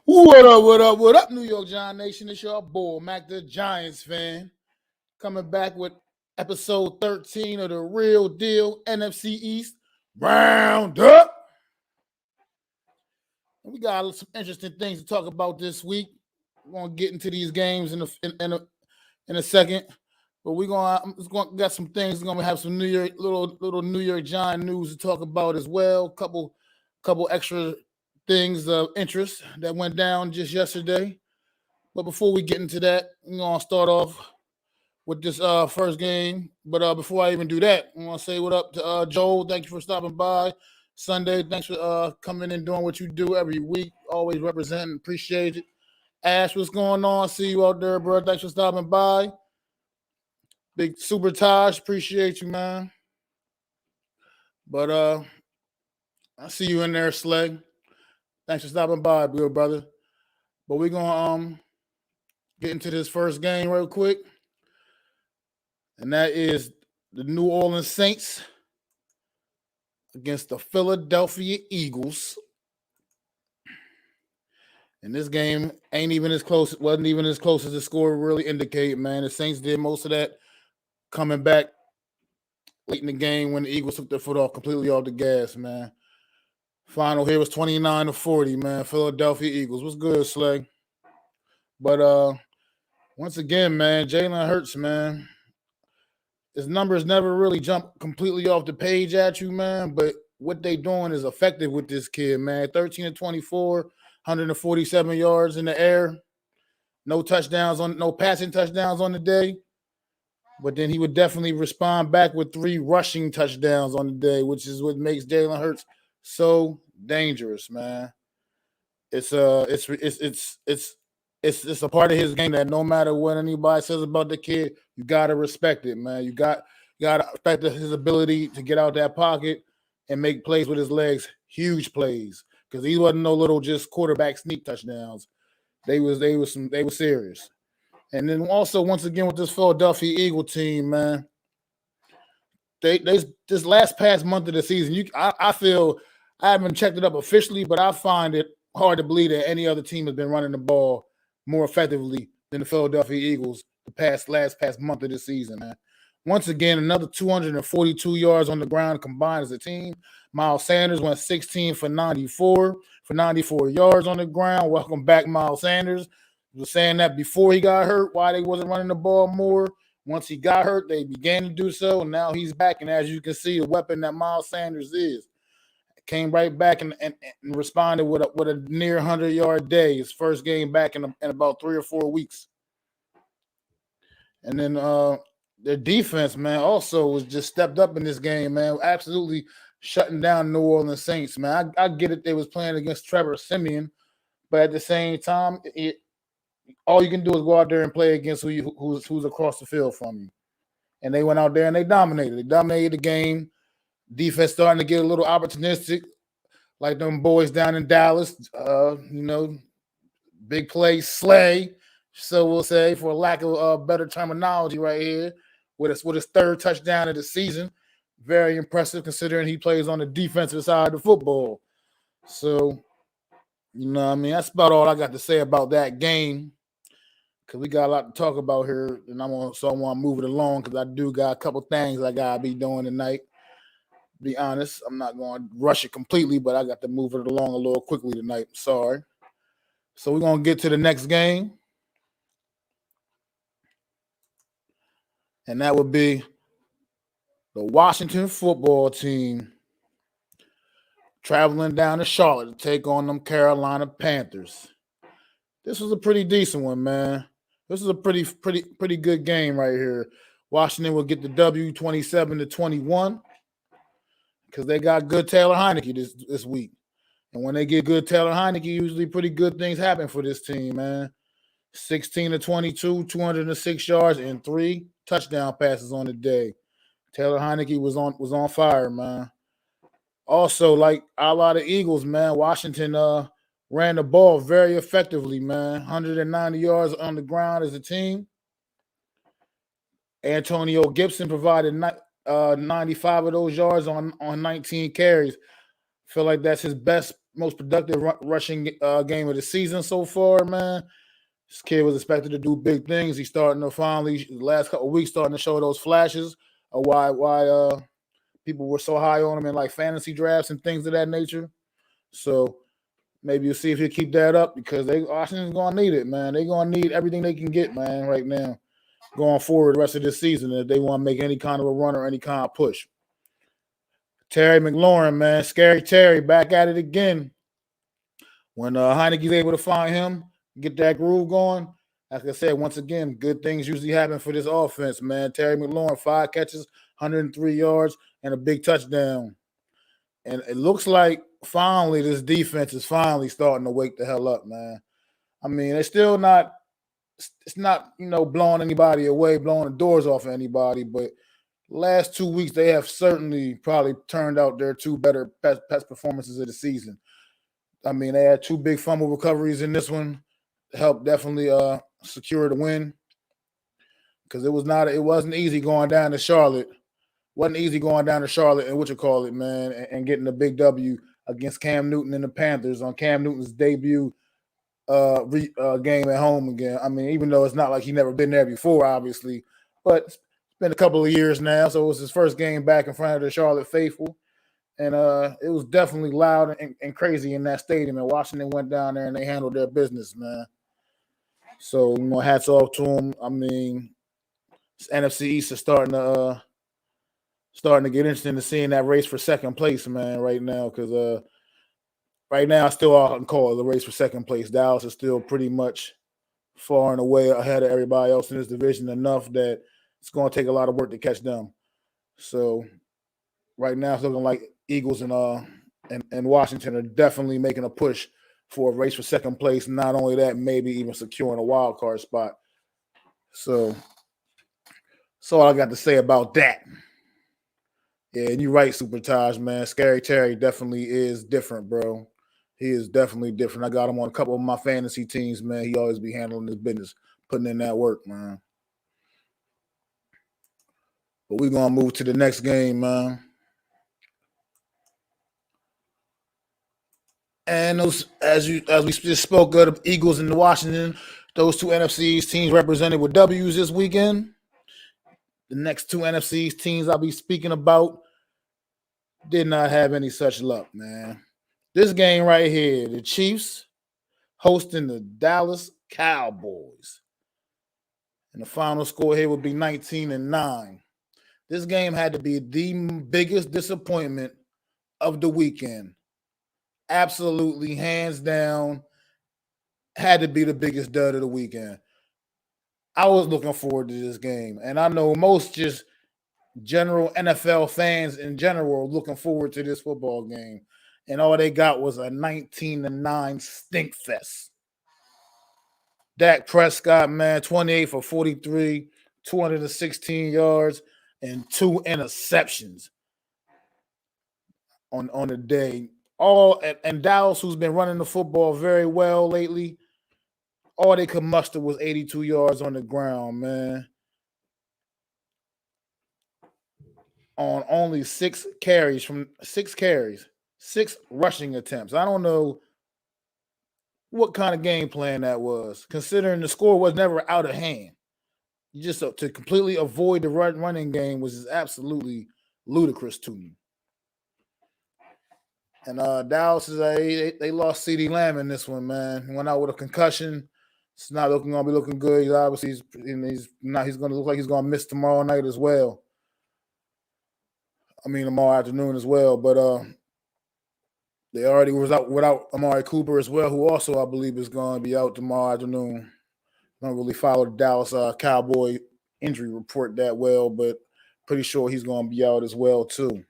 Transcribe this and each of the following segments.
What up, New York Giant Nation? It's your boy, Mac the Giants fan, coming back with episode 13 of the Real Deal NFC East Roundup. And we got some interesting things to talk about this week. We're going to get into these games in a second. But we're going to got some things. We're going to have some little New York Giant news to talk about as well. Couple extra things of interest that went down just yesterday. But before we get into that, we're going to start off with this first game. But before I even do that, I want to say what up to Joel. Thank you for stopping by. Sunday, thanks for coming and doing what you do every week. Always representing. Appreciate it. Ash, what's going on? See you out there, bro. Thanks for stopping by. Big Super Taj, appreciate you, man. But I see you in there, Slay. Thanks for stopping by, good brother. But we're gonna get into this first game real quick. And that is the New Orleans Saints against the Philadelphia Eagles. And this game wasn't even as close as the score really indicated, man. The Saints did most of that coming back late in the game when the Eagles took their foot completely off the gas, man. Final here was 29-40, man. Philadelphia Eagles. What's good, Slay? But once again, man, Jalen Hurts, man. His numbers never really jump completely off the page at you, man. But what they doing is effective with this kid, man. 13-24, 147 yards in the air. No passing touchdowns on the day. But then he would definitely respond back with 3 rushing touchdowns on the day, which is what makes Jalen Hurts so dangerous, man. It's a part of his game that no matter what anybody says about the kid, you gotta respect it, man. You gotta respect his ability to get out that pocket and make plays with his legs, huge plays, because he wasn't no little just quarterback sneak touchdowns. They were serious. And then also, once again, with this Philadelphia Eagle team, man, they this past month of the season, I feel I haven't checked it up officially, but I find it hard to believe that any other team has been running the ball more effectively than the Philadelphia Eagles the last month of the season, man. Once again, another 242 yards on the ground combined as a team. Miles Sanders went 16 for 94 yards on the ground. Welcome back, Miles Sanders. Was saying that before he got hurt, why they wasn't running the ball more. Once he got hurt, they began to do so, and now he's back. And as you can see, the weapon that Miles Sanders is, came right back and responded with a near 100-yard day. His first game back in about 3 or 4 weeks. And then their defense, man, also was just stepped up in this game, man. Absolutely shutting down New Orleans Saints, man. I get it. They was playing against Trevor Siemian, but at the same time, all you can do is go out there and play against who's across the field from you. And they went out there and they dominated. They dominated the game. Defense starting to get a little opportunistic, like them boys down in Dallas. Big play, Slay. So we'll say, for lack of better terminology right here, with his 3rd touchdown of the season. Very impressive considering he plays on the defensive side of the football. So, that's about all I got to say about that game. Because we got a lot to talk about here, and I want to move it along because I do got a couple things I got to be doing tonight. Be honest, I'm not going to rush it completely, but I got to move it along a little quickly tonight. Sorry. So we're going to get to the next game. And that would be the Washington football team traveling down to Charlotte to take on them Carolina Panthers. This was a pretty decent one, man. This is a pretty good game right here. Washington will get the W 27-21 because they got good Taylor Heineke this week. And when they get good Taylor Heineke, usually pretty good things happen for this team, man. 16-22, 206 yards, and 3 touchdown passes on the day. Taylor Heineke was on fire, man. Also, like a lot of Eagles, man, Washington ran the ball very effectively, man. 190 yards on the ground as a team. Antonio Gibson provided 95 of those yards on 19 carries. Feel like that's his best most productive rushing game of the season so far, man. This kid was expected to do big things. He's starting to finally, the last couple of weeks, starting to show those flashes of why people were so high on him in like fantasy drafts and things of that nature. So maybe you'll see if he'll keep that up because Washington's gonna need it, man. They're gonna need everything they can get, man, right now, going forward the rest of this season if they want to make any kind of a run or any kind of push. Terry McLaurin, man, Scary Terry, back at it again. When Heineke's able to find him, get that groove going, like I said, once again, good things usually happen for this offense, man. Terry McLaurin, 5 catches, 103 yards, and a big touchdown. And it looks like finally this defense is finally starting to wake the hell up, man. I mean, it's not, blowing anybody away, blowing the doors off of anybody, but last 2 weeks, they have certainly probably turned out their 2 best performances of the season. I mean, they had 2 big fumble recoveries in this one to help definitely secure the win because it wasn't easy going down to Charlotte. Wasn't easy going down to Charlotte and man, and getting a big W against Cam Newton and the Panthers on Cam Newton's debut game at home again. I mean, even though it's not like he never been there before, obviously, but it's been a couple of years now, so it was his first game back in front of the Charlotte faithful, and it was definitely loud and crazy in that stadium. And Washington went down there and they handled their business, man. So hats off to them. I mean, NFC East is starting to get interesting to seeing that race for second place, man, right now, because right now, I still can call it the race for second place. Dallas is still pretty much far and away ahead of everybody else in this division enough that it's going to take a lot of work to catch them. So right now, it's looking like Eagles and Washington are definitely making a push for a race for second place. Not only that, maybe even securing a wild card spot. So that's all I got to say about that. Yeah, and you're right, Super Taj, man. Scary Terry definitely is different, bro. He is definitely different. I got him on a couple of my fantasy teams, man. He always be handling his business, putting in that work, man. But we're going to move to the next game, man. And as we just spoke of, the Eagles and the Washington, those 2 NFCs teams represented with W's this weekend. The next 2 NFCs teams I'll be speaking about did not have any such luck, man. This game right here, the Chiefs hosting the Dallas Cowboys. And the final score here would be 19-9. This game had to be the biggest disappointment of the weekend. Absolutely, hands down, had to be the biggest dud of the weekend. I was looking forward to this game. And I know most just general NFL fans in general are looking forward to this football game. And all they got was a 19-9 stink fest. Dak Prescott, man, 28 for 43, 216 yards, and 2 interceptions on the day. And Dallas, who's been running the football very well lately, all they could muster was 82 yards on the ground, man. On only 6 carries, 6 rushing attempts. I don't know what kind of game plan that was, considering the score was never out of hand. Just to completely avoid the running game was just absolutely ludicrous to me. And Dallas they lost CeeDee Lamb in this one, man. He went out with a concussion. It's not going to be looking good. He's obviously he's going to look like he's going to miss tomorrow night as well. I mean tomorrow afternoon as well. But they already was out without Amari Cooper as well, who also I believe is going to be out tomorrow afternoon. I don't really follow the Dallas Cowboy injury report that well, but pretty sure he's going to be out as well too.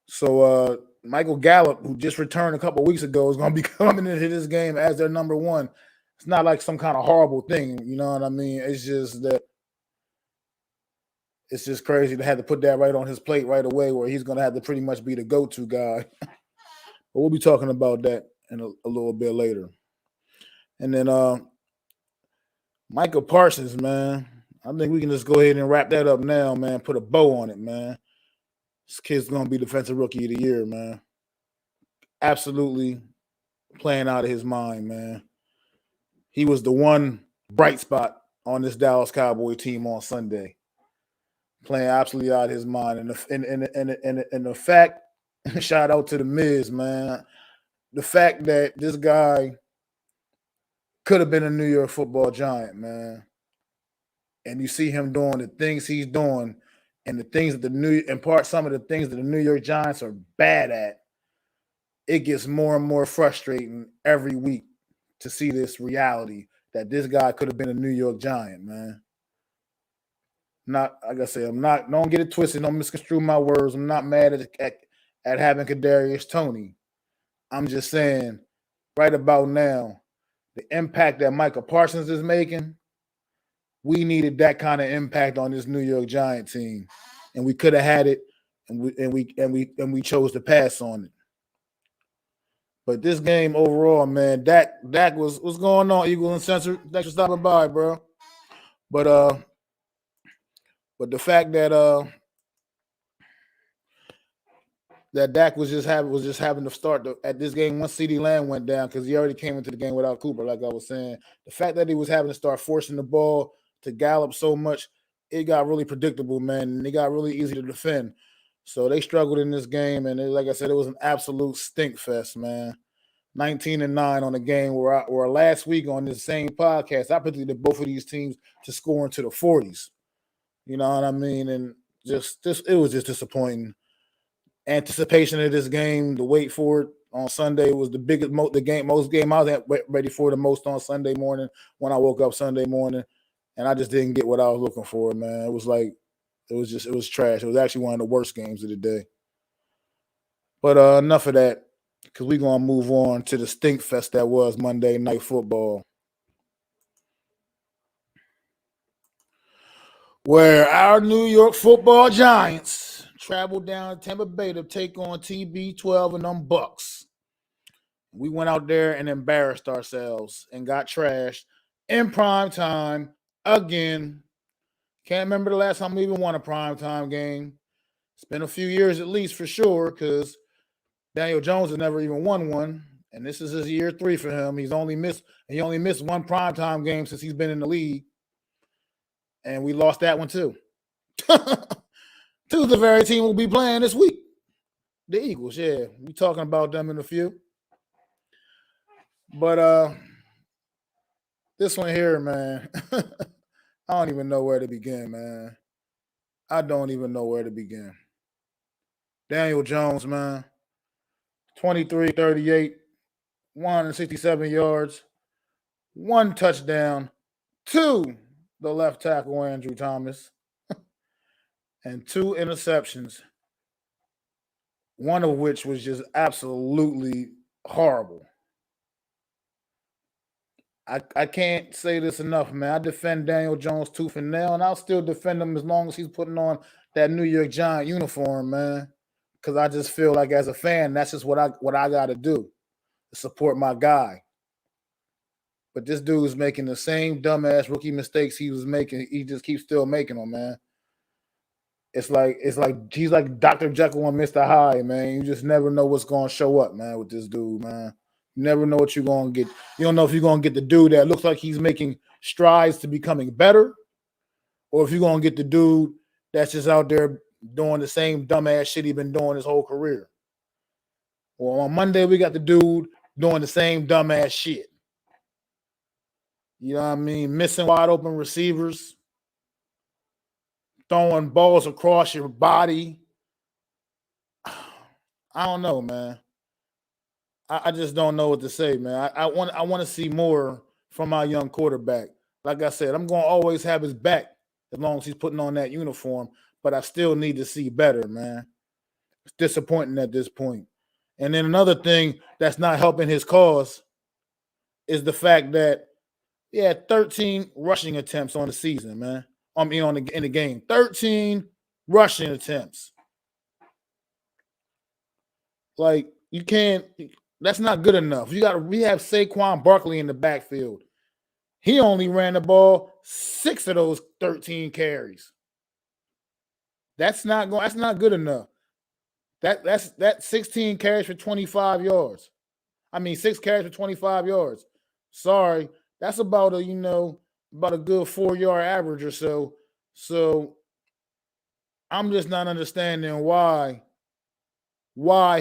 So Michael Gallup, who just returned a couple of weeks ago, is going to be coming into this game as their number 1. It's not like some kind of horrible thing, you know what I mean? It's just that it's just crazy to have to put that right on his plate right away, where he's going to have to pretty much be the go-to guy. But we'll be talking about that in a little bit later. And then Michael Parsons, man. I think we can just go ahead and wrap that up now, man. Put a bow on it, man. This kid's going to be Defensive Rookie of the Year, man. absolutely playing out of his mind, man. He was the one bright spot on this Dallas Cowboy team on Sunday, playing absolutely out of his mind. And the fact, shout out to the Miz, man. The fact that this guy could have been a New York Football Giant, man. And you see him doing the things he's doing, and the things that some of the things that the New York Giants are bad at. It gets more and more frustrating every week to see this reality that this guy could have been a New York Giant, man. Not, like I said, don't get it twisted, don't misconstrue my words. I'm not mad at having Kadarius Toney. I'm just saying, right about now, the impact that Micah Parsons is making, we needed that kind of impact on this New York Giant team, and we could have had it, and we chose to pass on it. But this game overall, man, Dak was what's going on, Eagle Uncensored. Thanks for stopping by, bro. But the fact that Dak was just having to start at this game once CeeDee Lamb went down, because he already came into the game without Cooper, like I was saying. The fact that he was having to start forcing the ball to Gallup so much, it got really predictable, man, and it got really easy to defend. So they struggled in this game, and like I said, it was an absolute stink fest, man. 19-9 on the game where last week on this same podcast, I predicted both of these teams to score into the 40s. You know what I mean? And it was just disappointing. Anticipation of this game, the wait for it on Sunday was the biggest, most game I was ready for the most on Sunday morning when I woke up Sunday morning, and I just didn't get what I was looking for, man. It was trash. It was actually one of the worst games of the day. But enough of that, because we're going to move on to the stink fest that was Monday Night Football, where our New York Football Giants traveled down to Tampa Bay to take on TB12 and them Bucks. We went out there and embarrassed ourselves and got trashed in prime time again. Can't remember the last time we even won a primetime game. It's been a few years at least for sure, because Daniel Jones has never even won one, and this is his year 3 for him. He only missed one primetime game since he's been in the league, and we lost that one too. To the very team we'll be playing this week, the Eagles. Yeah, we're talking about them in a few. But this one here, man, I don't even know where to begin, man. I don't even know where to begin. Daniel Jones, man, 23-38, 167 yards, 1 touchdown to the left tackle, Andrew Thomas, and 2 interceptions, one of which was just absolutely horrible. I can't say this enough, man. I defend Daniel Jones tooth and nail, and I'll still defend him as long as he's putting on that New York Giant uniform, man. Because I just feel like as a fan, that's just what I got to do, to support my guy. But this dude's making the same dumbass rookie mistakes he was making. He just keeps still making them, man. It's like he's like Dr. Jekyll and Mr. Hyde, man. You just never know what's going to show up, man, with this dude, man. You never know what you're going to get. You don't know if you're going to get the dude that looks like he's making strides to becoming better, or if you're going to get the dude that's just out there doing the same dumbass shit he's been doing his whole career. Well, on Monday, we got the dude doing the same dumbass shit. You know what I mean? Missing wide open receivers, throwing balls across your body. I don't know, man. I just don't know what to say, man. I want to see more from my young quarterback. Like I said, I'm going to always have his back as long as he's putting on that uniform, but I still need to see better, man. It's disappointing at this point. And then another thing that's not helping his cause is the fact that he had 13 rushing attempts on the season, man. In the game. 13 rushing attempts. Like, you can't. That's not good enough. We have Saquon Barkley in the backfield. He only ran the ball 6 of those 13 carries. That's not good enough. That's 16 carries for 25 yards. I mean, 6 carries for 25 yards. Sorry, that's about about a good 4-yard average or so. So I'm just not understanding why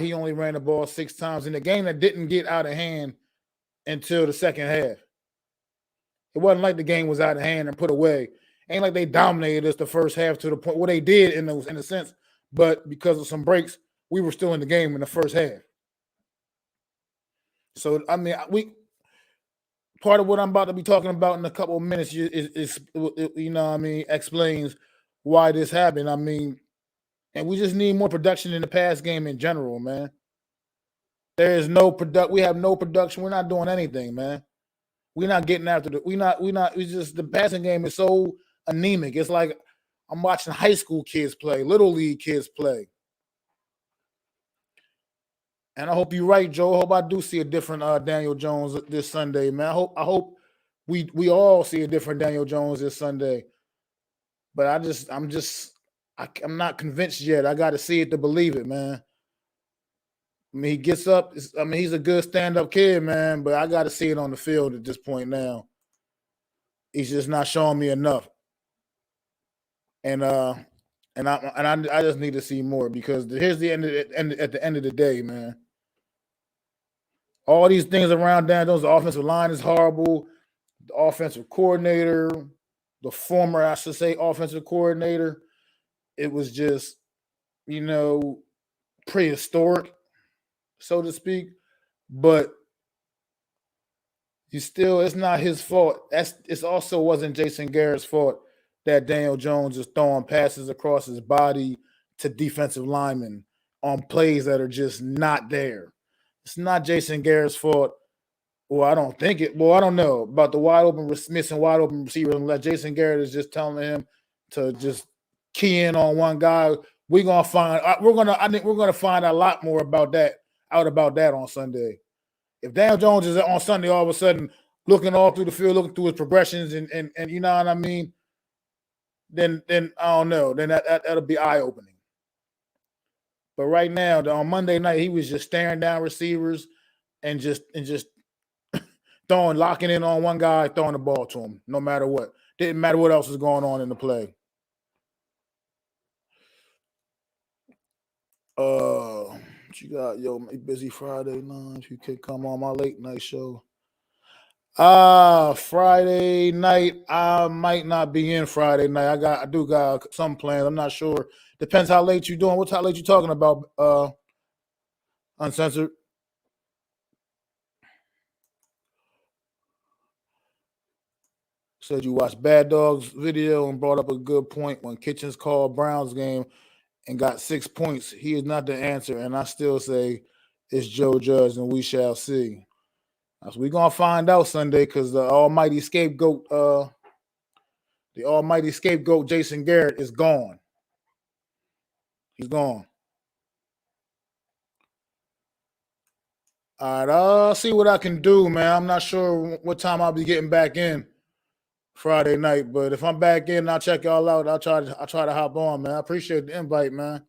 he only ran the ball 6 times in a game that didn't get out of hand until the second half. It wasn't like the game was out of hand and put away. Ain't like they dominated us the first half to the point where they did in a sense, but because of some breaks, we were still in the game in the first half. So I mean, part of what I'm about to be talking about in a couple of minutes is explains why this happened. I mean, and we just need more production in the pass game in general, man. There is no we have no production. We're not doing anything, man. We're not getting after the passing game is so anemic. It's like I'm watching high school kids play, little league kids play. And I hope you're right, Joe. I hope I do see a different Daniel Jones this Sunday, man. I hope we all see a different Daniel Jones this Sunday. But I'm not convinced yet. I got to see it to believe it, man. I mean, he gets up. He's a good stand-up kid, man. But I got to see it on the field at this point now. He's just not showing me enough. And I just need to see more because here's the end at the end of the day, man. All these things around Dan Jones, the offensive line is horrible. The offensive coordinator, the former, I should say, offensive coordinator, it was just, prehistoric, so to speak. But it's not his fault. It also wasn't Jason Garrett's fault that Daniel Jones is throwing passes across his body to defensive linemen on plays that are just not there. It's not Jason Garrett's fault. Well, I don't think it. Well, I don't know about the missing wide open receivers. Unless Jason Garrett is just telling him to just key in on one guy. I think we're gonna find a lot more about that on Sunday. If Daniel Jones is on Sunday all of a sudden looking all through the field, looking through his progressions, and you know what I mean, then I don't know. Then that'll be eye opening. But right now, on Monday night, he was just staring down receivers and just locking in on one guy, throwing the ball to him, no matter what. Didn't matter what else was going on in the play. What you got? Yo, busy Friday night. You can come on my late night show. Friday night, I might not be in Friday night. I do got some plans. I'm not sure. Depends how late you doing. How late you talking about? Uncensored. Said you watched Bad Dogs video and brought up a good point when Kitchens called Browns game and got 6 points. He is not the answer, and I still say it's Joe Judge, and we shall see. So we're gonna find out Sunday because the almighty scapegoat Jason Garrett is gone. He's gone. All right, I'll see what I can do, man. I'm not sure what time I'll be getting back in Friday night, but if I'm back in, I'll check y'all out. I'll try to hop on, man. I appreciate the invite, man.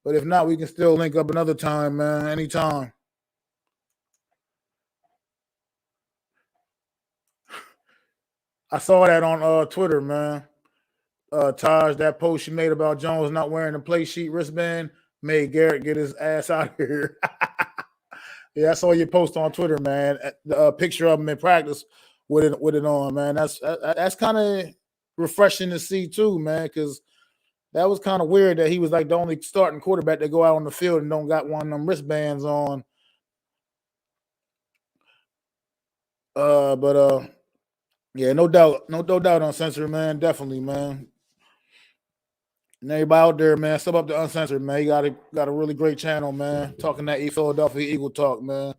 But if not, we can still link up another time, man. Anytime. I saw that on Twitter, man. Taj, that post you made about Jones not wearing a play sheet wristband made Garrett get his ass out of here. Yeah, I saw your post on Twitter, man. The picture of him in practice with it on, man. That's kind of refreshing to see too, man, because that was kind of weird that he was like the only starting quarterback to go out on the field and don't got one of them wristbands on. Yeah, no doubt on Uncensored, man. Definitely, man. And everybody out there, man, sub up to Uncensored, man. He got a really great channel, man. Talking that Philadelphia Eagle talk, man.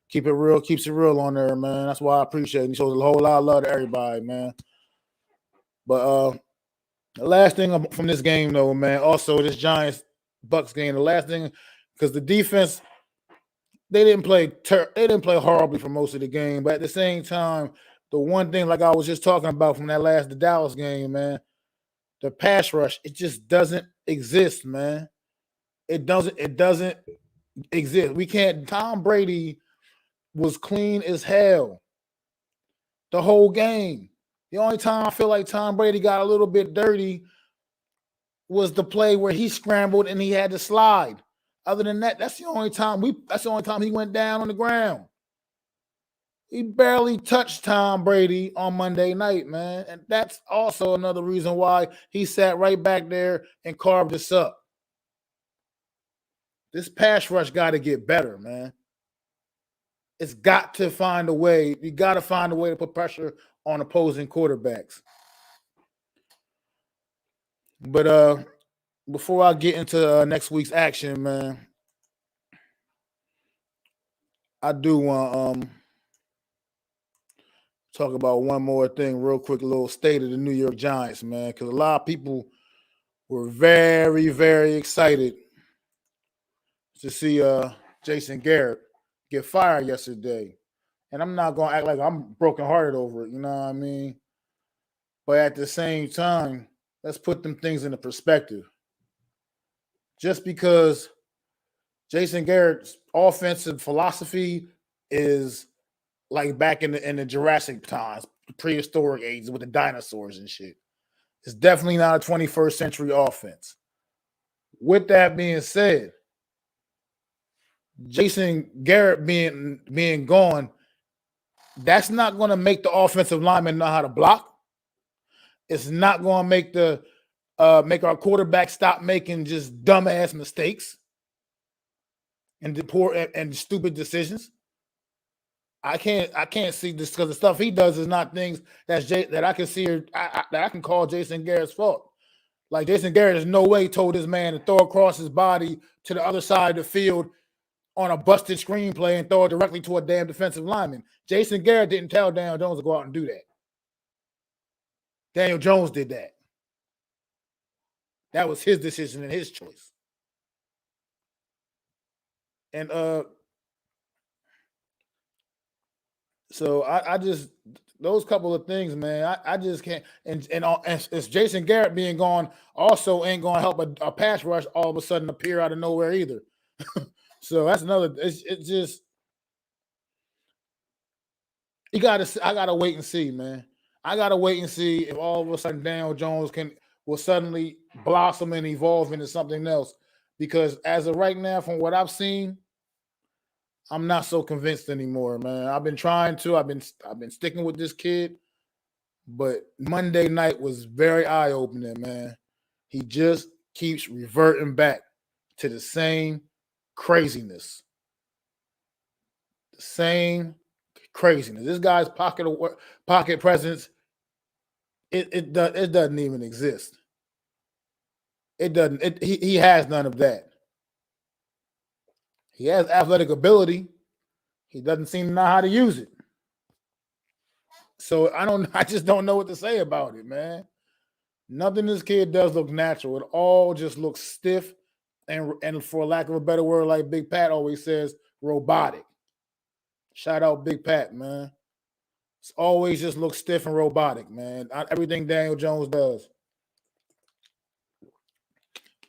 Keep it real, keeps it real on there, man. That's why I appreciate it. He shows a whole lot of love to everybody, man. But the last thing from this game, though, man, also this Giants-Bucks game, the last thing, because the defense, they didn't play horribly for most of the game, but at the same time, the one thing, like I was just talking about from the Dallas game, man, the pass rush, it just doesn't exist, man. It doesn't exist. We can't. Tom Brady was clean as hell the whole game. The only time I feel like Tom Brady got a little bit dirty was the play where he scrambled and he had to slide. Other than that, that's the only time he went down on the ground. He barely touched Tom Brady on Monday night, man. And that's also another reason why he sat right back there and carved us up. This pass rush got to get better, man. It's got to find a way. You got to find a way to put pressure on opposing quarterbacks. But before I get into next week's action, man, I do want to talk about one more thing real quick, a little state of the New York Giants, man, because a lot of people were very, very excited to see Jason Garrett get fired yesterday. And I'm not going to act like I'm brokenhearted over it, you know what I mean? But at the same time, let's put them things into perspective. Just because Jason Garrett's offensive philosophy is like back in the Jurassic times, prehistoric ages with the dinosaurs and shit, it's definitely not a 21st century offense. With that being said, Jason Garrett being gone, that's not going to make the offensive linemen know how to block. It's not going to make our quarterback stop making just dumbass mistakes and poor and stupid decisions. I can't see this because the stuff he does is not things that I can see that I can call Jason Garrett's fault. Like Jason Garrett has no way told this man to throw across his body to the other side of the field on a busted screenplay and throw it directly to a damn defensive lineman. Jason Garrett didn't tell Daniel Jones to go out and do that. Daniel Jones did that. That was his decision and his choice. And so I just those couple of things, man. I just can't. And it's Jason Garrett being gone also ain't going to help a pass rush all of a sudden appear out of nowhere either. So that's another. It's just I gotta wait and see, man. I gotta wait and see if all of a sudden Daniel Jones will suddenly blossom and evolve into something else. Because as of right now, from what I've seen, I'm not so convinced anymore, man. I've been trying to. I've been sticking with this kid, but Monday night was very eye-opening, man. He just keeps reverting back to the same craziness. The same craziness. This guy's pocket presence, it doesn't even exist. It doesn't. He has none of that. He has athletic ability. He doesn't seem to know how to use it. So I just don't know what to say about it, man. Nothing this kid does look natural. It all just looks stiff and for lack of a better word, like Big Pat always says, robotic. Shout out Big Pat, man. It's always just looks stiff and robotic, man. Everything Daniel Jones does.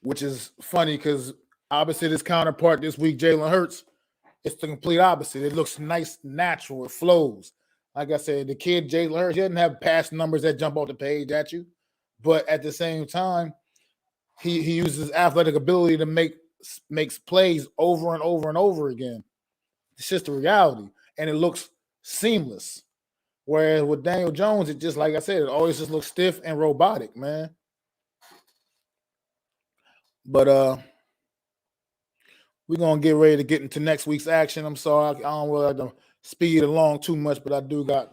Which is funny because opposite his counterpart this week, Jalen Hurts, it's the complete opposite. It looks nice, natural. It flows. Like I said, the kid, Jalen Hurts, he doesn't have pass numbers that jump off the page at you. But at the same time, he uses athletic ability to makes plays over and over and over again. It's just the reality. And it looks seamless. Whereas with Daniel Jones, it just, like I said, it always just looks stiff and robotic, man. But we're going to get ready to get into next week's action. I'm sorry, I don't really like to speed along too much, but I do got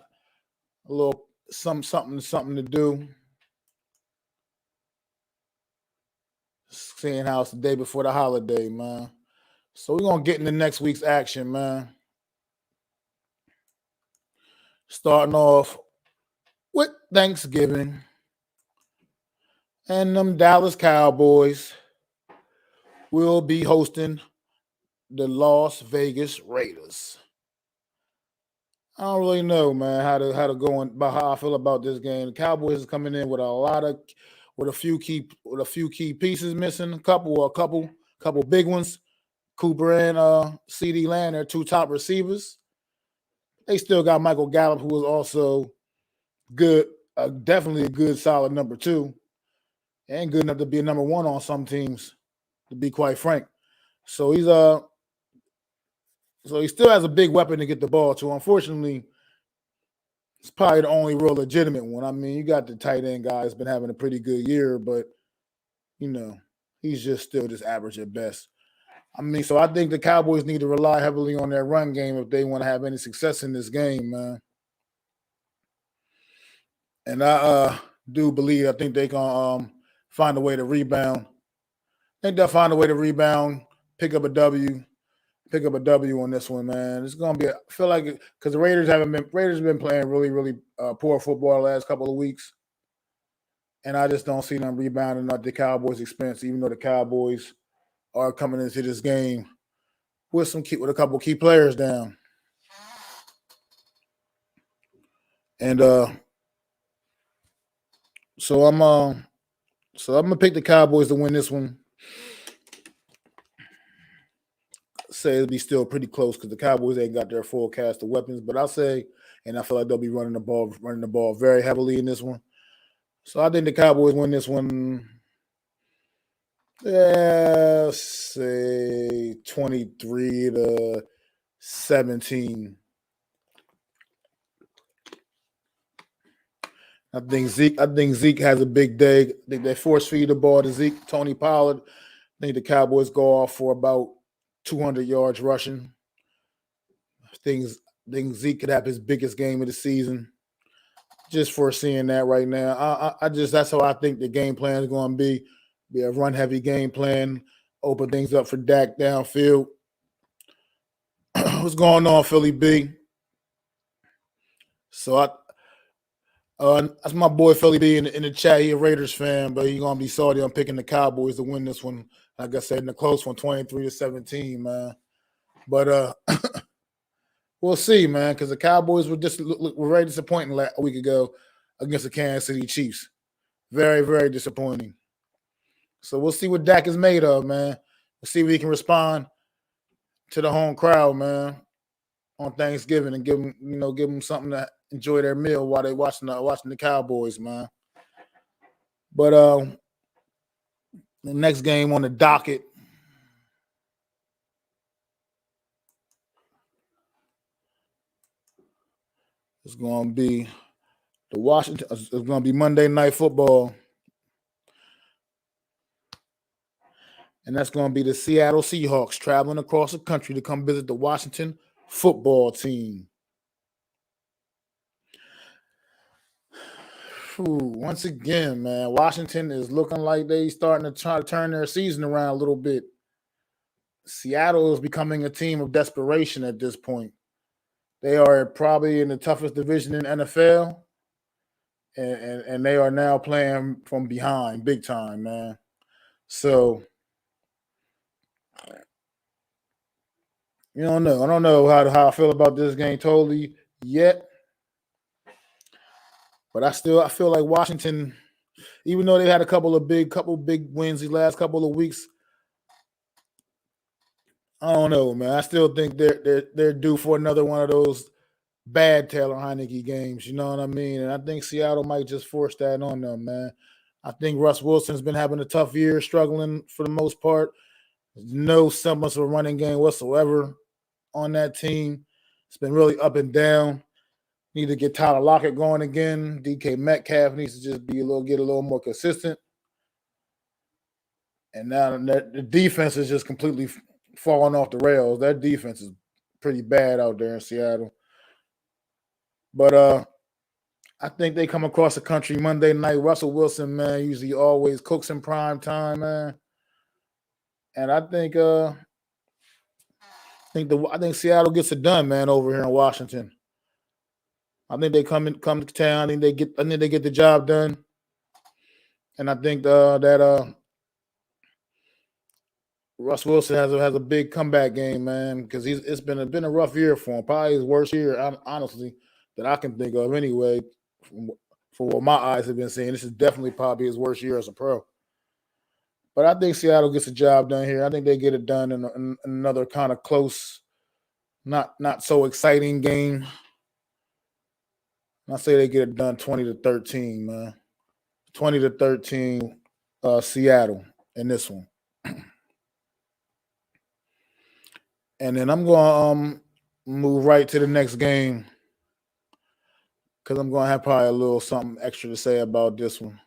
a little something to do. Seeing how it's the day before the holiday, man. So we're going to get into next week's action, man. Starting off with Thanksgiving and them Dallas Cowboys will be hosting the Las Vegas Raiders. I don't really know, man, how to go about how I feel about this game. The Cowboys is coming in with a few key pieces missing, a couple couple big ones. Cooper and CD Lamb, their two top receivers. They still got Michael Gallup, who is also good, definitely a good, solid number 2, and good enough to be a number 1 on some teams, to be quite frank. So he still has a big weapon to get the ball to. Unfortunately, it's probably the only real legitimate one. I mean, you got the tight end guy that's been having a pretty good year, but he's just still just average at best. I mean, so I think the Cowboys need to rely heavily on their run game if they want to have any success in this game, man. And I I think they can find a way to rebound. I think they'll find a way to rebound, pick up a W on this one, man. It's gonna be. I feel like because the Raiders have been playing really, really poor football the last couple of weeks, and I just don't see them rebounding at the Cowboys' expense. Even though the Cowboys are coming into this game with a couple key players down, and so I'm gonna pick the Cowboys to win this one. Say it'll be still pretty close because the Cowboys ain't got their full cast of weapons, but I feel like they'll be running the ball very heavily in this one. So I think the Cowboys win this one. Yeah, say 23-17. I think Zeke has a big day. I think they force feed the ball to Tony Pollard. I think the Cowboys go off for about 200 yards rushing. I think Zeke could have his biggest game of the season. Just foreseeing that right now. That's how I think the game plan is going to be. Be a run heavy game plan. Open things up for Dak downfield. What's going on, Philly B? So that's my boy Philly B in the chat. He a Raiders fan, but he's gonna be salty. I'm picking the Cowboys to win this one. Like I said, in the close one, 23-17, man. But we'll see, man, because the Cowboys were very disappointing a week ago against the Kansas City Chiefs. Very, very disappointing. So we'll see what Dak is made of, man. We'll see if he can respond to the home crowd, man, on Thanksgiving and give them something to enjoy their meal while they're watching the Cowboys, man. But the next game on the docket is going to be it's going to be Monday Night Football. And that's going to be the Seattle Seahawks traveling across the country to come visit the Washington football team. Once again, man, Washington is looking like they starting to try to turn their season around a little bit. Seattle is becoming a team of desperation at this point. They are probably in the toughest division in NFL, and they are now playing from behind big time, man. So, I don't know how I feel about this game totally yet. But I feel like Washington, even though they had a couple big wins these last couple of weeks, I don't know, man. I still think they're due for another one of those bad Taylor Heineke games. You know what I mean? And I think Seattle might just force that on them, man. I think Russ Wilson's been having a tough year, struggling for the most part. There's no semblance of a running game whatsoever on that team. It's been really up and down. Need to get Tyler Lockett going again. DK Metcalf needs to just get a little more consistent. And now the defense is just completely falling off the rails. That defense is pretty bad out there in Seattle. But I think they come across the country Monday night. Russell Wilson, man, usually always cooks in prime time, man. And I think Seattle gets it done, man, over here in Washington. I think they come to town. I think they get the job done, and I think that Russ Wilson has a big comeback game, man, because it's been a rough year for him. Probably his worst year, honestly, that I can think of. Anyway, for what my eyes have been seeing, this is definitely probably his worst year as a pro. But I think Seattle gets the job done here. I think they get it done in another kind of close, not so exciting game. I say they get it done 20-13, man. 20-13, Seattle in this one. And then I'm going to move right to the next game because I'm going to have probably a little something extra to say about this one.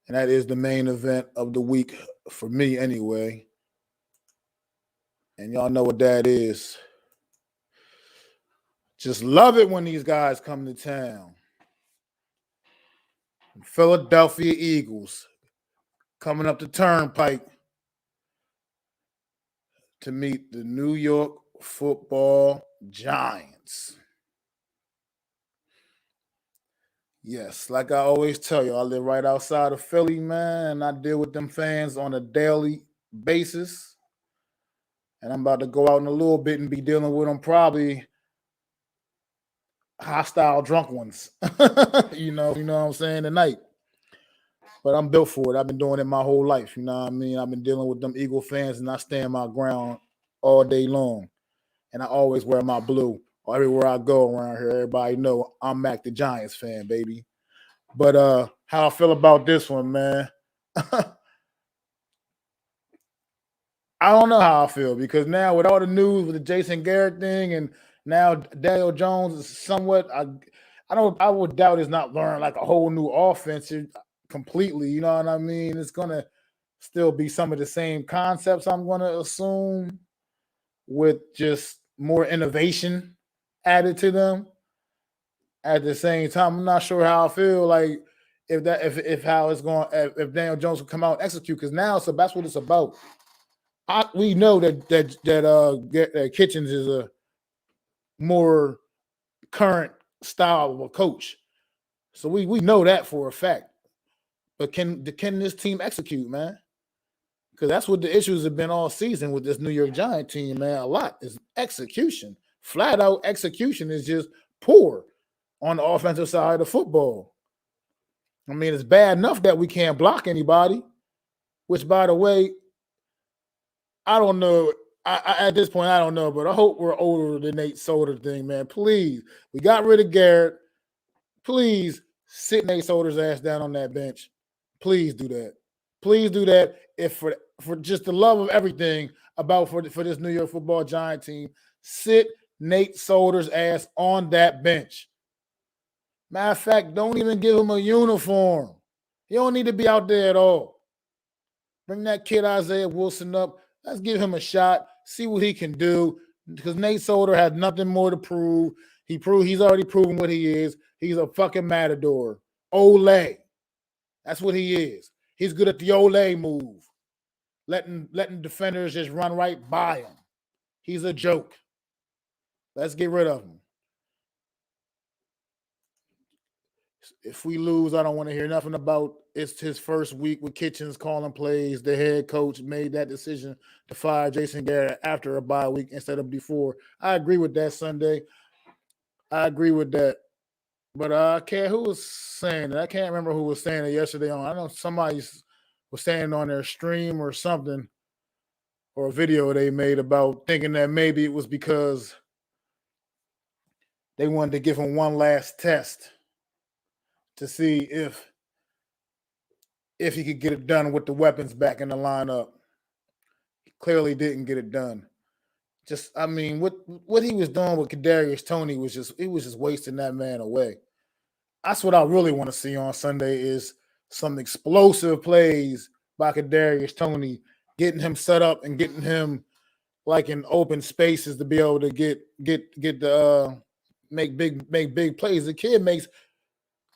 And that is the main event of the week for me anyway. And y'all know what that is. Just love it when these guys come to town. Philadelphia Eagles coming up the turnpike to meet the New York Football Giants. Yes, like I always tell you, I live right outside of Philly, man, and I deal with them fans on a daily basis. And I'm about to go out in a little bit and be dealing with them probably hostile drunk ones. you know what I'm saying, tonight. But I'm built for it. I've been doing it my whole life. You know what I mean? I've been dealing with them Eagle fans, and I stand my ground all day long. And I always wear my blue. Everywhere I go around here, everybody know I'm Mac the Giants fan, baby. But how I feel about this one, man. I don't know how I feel because now with all the news with the Jason Garrett thing and now Daniel Jones is somewhat I would doubt it's not learned like a whole new offense completely. You know what I mean? It's gonna still be some of the same concepts, I'm gonna assume, with just more innovation added to them. At the same time, I'm not sure how I feel like if how it's going if Daniel Jones will come out and execute because now that's what it's about. We know that Kitchens is a more current style of a coach, so we know that for a fact. But can this team execute, man? Because that's what the issues have been all season with this New York Giant team, man. A lot is execution. Flat out execution is just poor on the offensive side of football. I mean, it's bad enough that we can't block anybody, which, by the way, I don't know. At this point, I don't know, but I hope we're older than Nate Solder thing, man. Please. We got rid of Garrett. Please sit Nate Solder's ass down on that bench. Please do that. Please do that. If for just the love of everything about for this New York Football Giant team, sit Nate Solder's ass on that bench. Matter of fact, don't even give him a uniform. He don't need to be out there at all. Bring that kid Isaiah Wilson up. Let's give him a shot. See what he can do. Because Nate Solder has nothing more to prove. He's already proven what he is. He's a fucking matador. Ole. That's what he is. He's good at the Ole move. Letting defenders just run right by him. He's a joke. Let's get rid of him. If we lose, I don't want to hear nothing about it's his first week with Kitchens calling plays. The head coach made that decision to fire Jason Garrett after a bye week instead of before. I agree with that, Sunday. I agree with that. But I can't. Who was saying it? I can't remember who was saying it yesterday on. I know somebody was saying on their stream or something, or a video they made about thinking that maybe it was because they wanted to give him one last test to see if he could get it done with the weapons back in the lineup. He clearly didn't get it done. Just, I mean, what he was doing with Kadarius Toney was just wasting that man away. That's what I really want to see on Sunday is some explosive plays by Kadarius Toney, getting him set up and getting him like in open spaces to be able to get the make big plays. The kid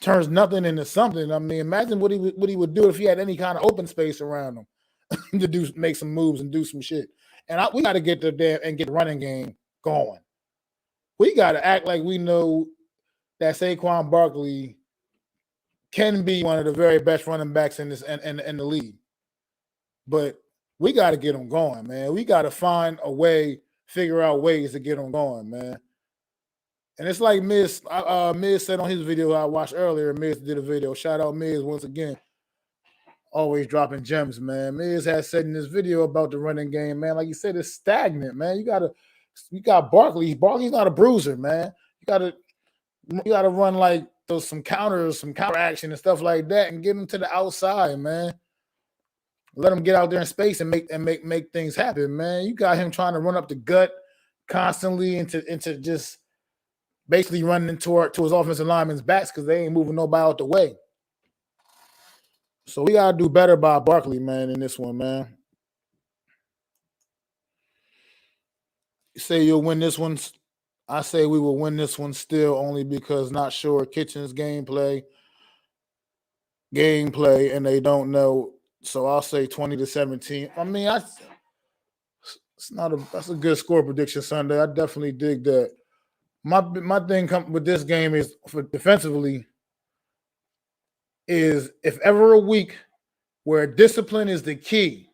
turns nothing into something. I mean, imagine what he would do if he had any kind of open space around him to make some moves and do some shit. And we got to get there and get the running game going. We got to act like we know that Saquon Barkley can be one of the very best running backs in the league. But we got to get him going, man. We got to find a way, figure out ways to get him going, man. And it's like Miz said on his video I watched earlier. Miz did a video. Shout out Miz once again. always dropping gems, man. Miz has said in this video about the running game, man. Like you said, it's stagnant, man. You got Barkley. Barkley's not a bruiser, man. You gotta run like some counter action and stuff like that, and get him to the outside, man. Let him get out there in space and make things happen, man. You got him trying to run up the gut constantly into just basically running to his offensive linemen's backs because they ain't moving nobody out the way. So we gotta do better by Barkley, man, in this one, man. You say you'll win this one. I say we will win this one still, only because not sure Kitchen's gameplay, and they don't know. So I'll say 20-17. I mean, that's a good score prediction Sunday. I definitely dig that. My thing with this game is for defensively is if ever a week where discipline is the key,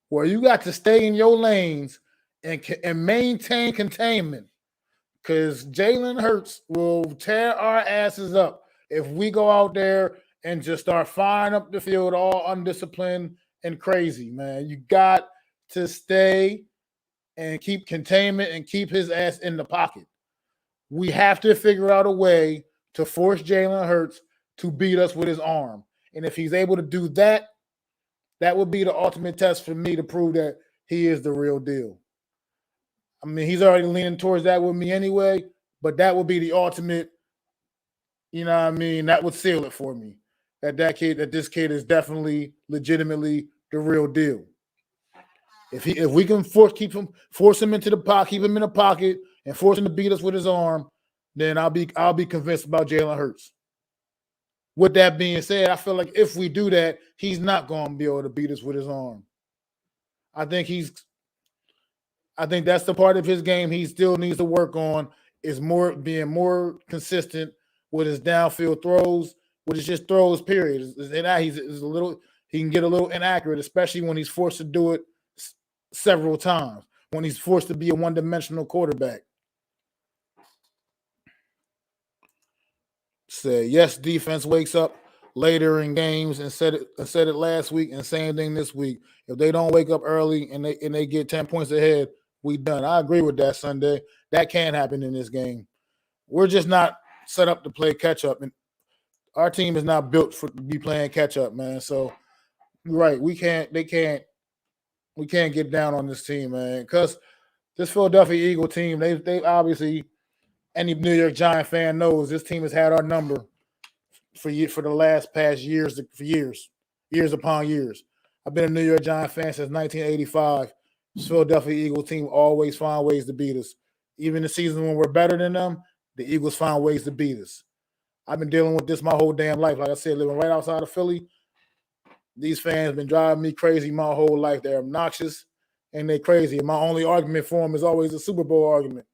where you got to stay in your lanes and maintain containment, because Jalen Hurts will tear our asses up if we go out there and just start firing up the field all undisciplined and crazy, man. You got to stay and keep containment and keep his ass in the pocket. We have to figure out a way to force Jalen Hurts to beat us with his arm. And if he's able to do that, that would be the ultimate test for me to prove that he is the real deal. I mean, he's already leaning towards that with me anyway, but that would be the ultimate, you know what I mean? That would seal it for me. That this kid is definitely, legitimately the real deal. If we can force him into the pocket, keep him in the pocket, and force him to beat us with his arm, then I'll be convinced about Jalen Hurts. With that being said, I feel like if we do that, he's not going to be able to beat us with his arm. I think that's the part of his game he still needs to work on, is being more consistent with his downfield throws, with his just throws, period. He can get a little inaccurate, especially when he's forced to do it several times, when he's forced to be a one-dimensional quarterback. Say yes, defense wakes up later in games and said it last week, and same thing this week. If they don't wake up early and they get 10 points ahead, we done. I agree with that Sunday. That can happen in this game. We're just not set up to play catch up, and our team is not built to be playing catch up, man. So you're right, we can't get down on this team, man, because this Philadelphia Eagle team, they obviously, any New York Giant fan knows this team has had our number for the past years upon years. I've been a New York Giant fan since 1985. This Philadelphia Eagles team always find ways to beat us. Even the season when we're better than them, the Eagles find ways to beat us. I've been dealing with this my whole damn life. Like I said, living right outside of Philly, these fans have been driving me crazy my whole life. They're obnoxious and they're crazy. And my only argument for them is always a Super Bowl argument.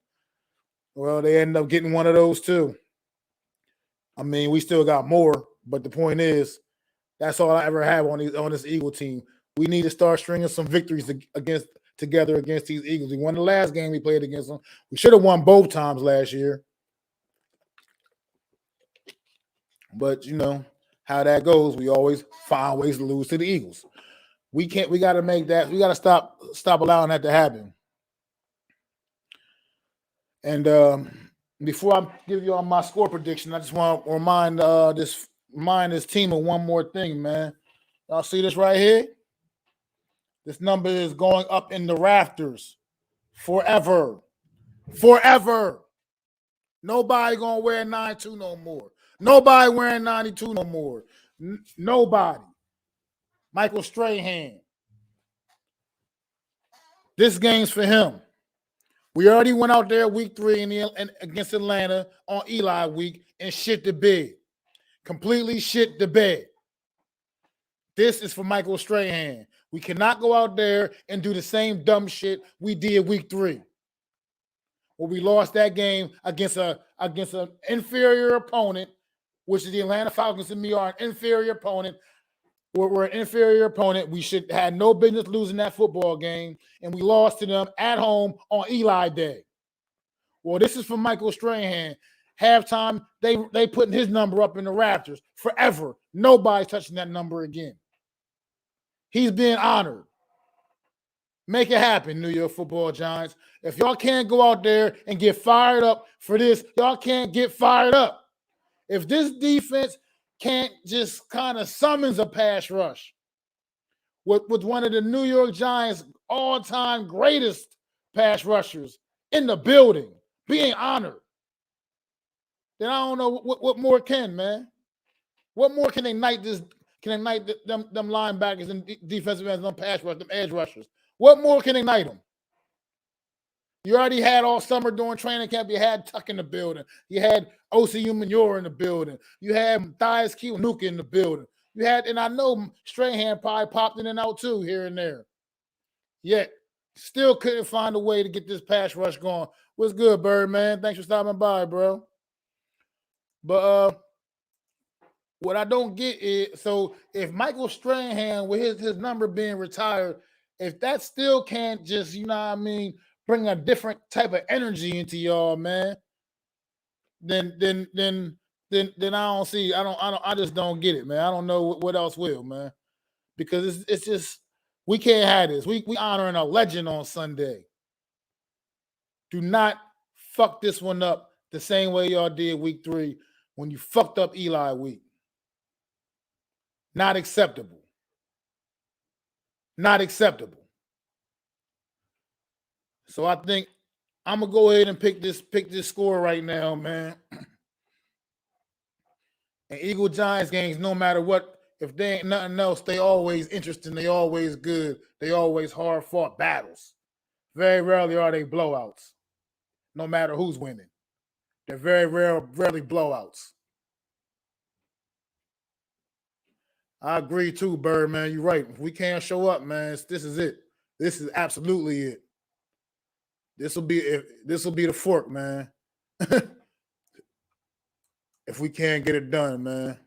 Well, they end up getting one of those too. I mean, we still got more, but the point is, that's all I ever have on this Eagle team. We need to start stringing some victories together against these Eagles. We won the last game we played against them. We should have won both times last year. But you know how that goes. We always find ways to lose to the Eagles. We got to make that. We got to stop allowing that to happen. And before I give you all my score prediction, I just want to remind this team of one more thing, man. Y'all see this right here? This number is going up in the rafters forever. Forever. Nobody gonna wear 92 no more. Nobody wearing 92 no more. Nobody. Michael Strahan. This game's for him. We already went out there week 3 against Atlanta on Eli week and shit the bed. Completely shit the bed. This is for Michael Strahan. We cannot go out there and do the same dumb shit we did week 3. Where we lost that game against an inferior opponent, which is the Atlanta Falcons, and we are an inferior opponent. We're an inferior opponent. We should have no business losing that football game, and we lost to them at home on Eli Day. Well, this is from Michael Strahan. Halftime, they putting his number up in the rafters forever. Nobody's touching that number again. He's being honored. Make it happen, New York Football Giants. If y'all can't go out there and get fired up for this, y'all can't get fired up. If this defense can't just kind of summons a pass rush with one of the New York Giants all-time greatest pass rushers in the building being honored, then I don't know what more can, man. What more can they knight this? Can they knight them linebackers and defensive ends, them pass rush, them edge rushers? What more can they knight them? You already had all summer during training camp. You had Tuck in the building. You had OCU Manure in the building. You had Thias Kiwanuka in the building. You had, and I know Strahan probably popped in and out too here and there. Yet, still couldn't find a way to get this pass rush going. What's good, Bird, man? Thanks for stopping by, bro. But what I don't get is, so if Michael Strahan, with his number being retired, if that still can't just, you know what I mean, bring a different type of energy into y'all, man, then I don't see, I just don't get it, man. I don't know what else will, man, because it's just, we can't have this. We honoring a legend on Sunday. Do not fuck this one up the same way y'all did week 3 when you fucked up Eli week. Not acceptable. Not acceptable. So I think I'm gonna go ahead and pick this score right now, man. And Eagle Giants games, no matter what, if they ain't nothing else, they always interesting, they always good, they always hard fought battles. Very rarely are they blowouts, no matter who's winning. They're very rarely blowouts. I agree too, Bird, man. You're right. If we can't show up, man, this is it. This is absolutely it. This will be the fork, man. If we can't get it done, man.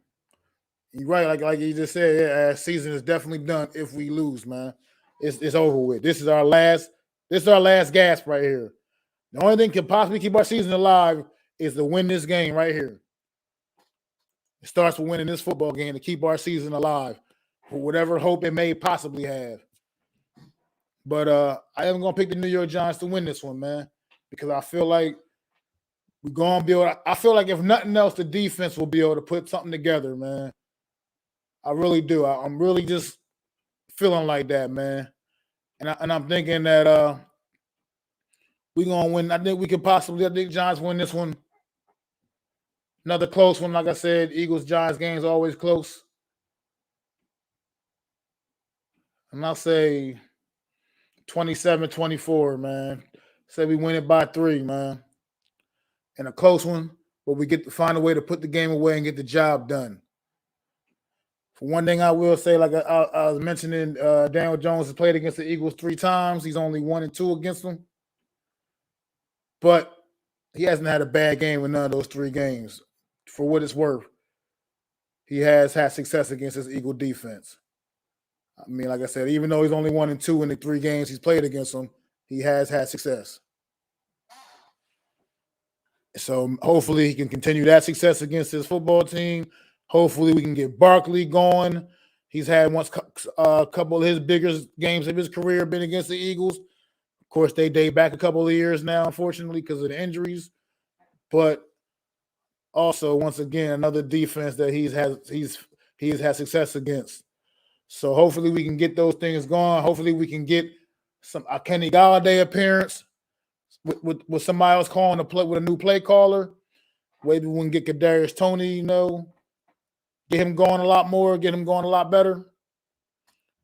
You're right, like you just said, yeah, our season is definitely done if we lose, man. It's over with. This is our last gasp right here. The only thing can possibly keep our season alive is to win this game right here. It starts with winning this football game to keep our season alive for whatever hope it may possibly have. But I am going to pick the New York Giants to win this one, man, because I feel like we're going to be able to, I feel like if nothing else, the defense will be able to put something together, man. I really do. I'm really just feeling like that, man. And I'm thinking that we're going to win. I think Giants win this one. Another close one, like I said, Eagles-Giants game's always close. And I'll say 27-24, man. Say we win it by 3, man. And a close one, but we get to find a way to put the game away and get the job done. For one thing I will say, like I was mentioning, Daniel Jones has played against the Eagles 3 times. He's only 1-2 against them. But he hasn't had a bad game in none of those 3 games. For what it's worth, he has had success against his Eagle defense. I mean, like I said, even though he's only 1-2 in the 3 games he's played against them, he has had success. So hopefully he can continue that success against his football team. Hopefully we can get Barkley going. He's had a couple of his biggest games of his career been against the Eagles. Of course, they date back a couple of years now, unfortunately, because of the injuries. But also, once again, another defense that he's had success against. So hopefully we can get those things going. Hopefully we can get a Kenny Galladay appearance with somebody else calling the play with a new play caller. Maybe we can get Kadarius Toney, get him going a lot more, get him going a lot better.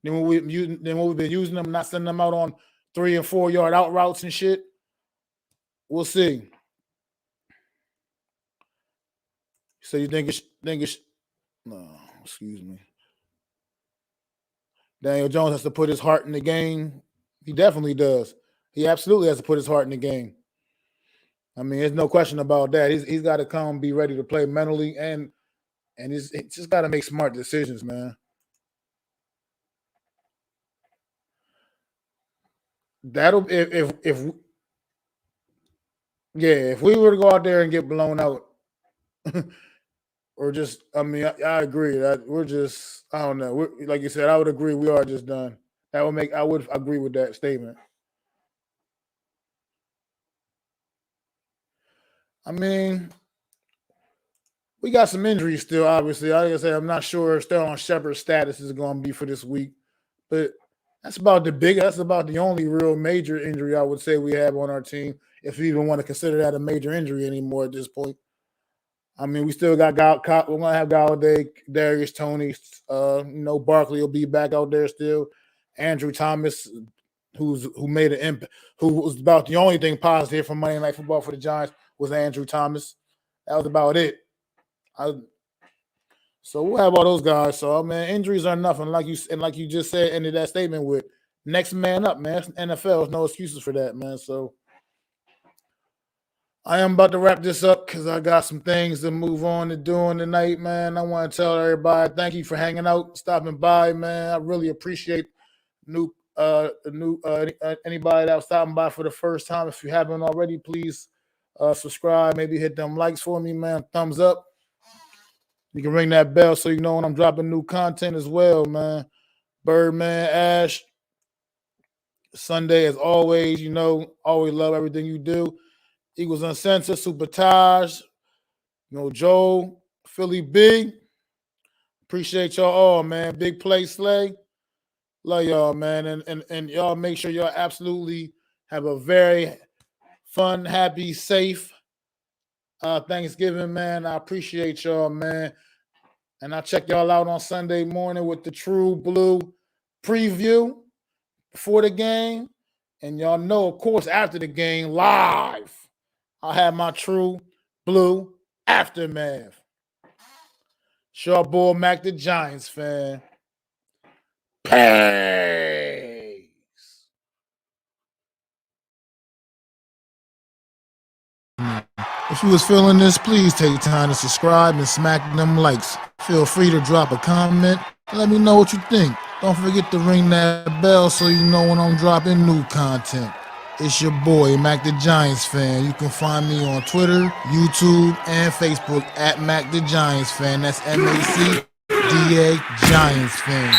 Then we've been using them, not sending them out on 3 and 4 yard out routes and shit. We'll see. So you think it's no, excuse me. Daniel Jones has to put his heart in the game. He definitely does. He absolutely has to put his heart in the game. I mean, there's no question about that. He's got to come be ready to play mentally and he's just got to make smart decisions, man. That'll if we were to go out there and get blown out, or just, I mean, I agree that we're just, I don't know. Like you said, I would agree we are just done. I would agree with that statement. I mean, we got some injuries still, obviously. Like I said, I'm not sure still on Shepard's status is going to be for this week, but that's about the only real major injury I would say we have on our team, if we even want to consider that a major injury anymore at this point. I mean, we still got we're gonna have Galladay, Darius Toney, Barkley will be back out there still. Andrew Thomas, who made an impact, who was about the only thing positive from Monday Night Football for the Giants was Andrew Thomas. That was about it. So we'll have all those guys. So man, injuries are nothing. Like you just said, ended that statement with next man up, man. It's NFL, there's no excuses for that, man. So I am about to wrap this up because I got some things to move on to doing tonight, man. I want to tell everybody thank you for hanging out, stopping by, man. I really appreciate anybody that was stopping by for the first time. If you haven't already, please subscribe. Maybe hit them likes for me, man. Thumbs up. You can ring that bell so you know when I'm dropping new content as well, man. Birdman, Ash, Sunday as always. Always love everything you do. Eagles Uncensored, Super Taj, Joe, Philly Big. Appreciate y'all all, man. Big play, Slay. Love y'all, man. And y'all make sure y'all absolutely have a very fun, happy, safe Thanksgiving, man. I appreciate y'all, man. And I'll check y'all out on Sunday morning with the True Blue preview before the game. And y'all know, of course, after the game, live, I'll have my True Blue aftermath. Sure, boy, Mac the Giants fan. Peace. If you was feeling this, please take time to subscribe and smack them likes. Feel free to drop a comment. Let me know what you think. Don't forget to ring that bell so you know when I'm dropping new content. It's your boy, Mac the Giants fan. You can find me on Twitter, YouTube, and Facebook at Mac the Giants fan. That's MACDA Giants fan.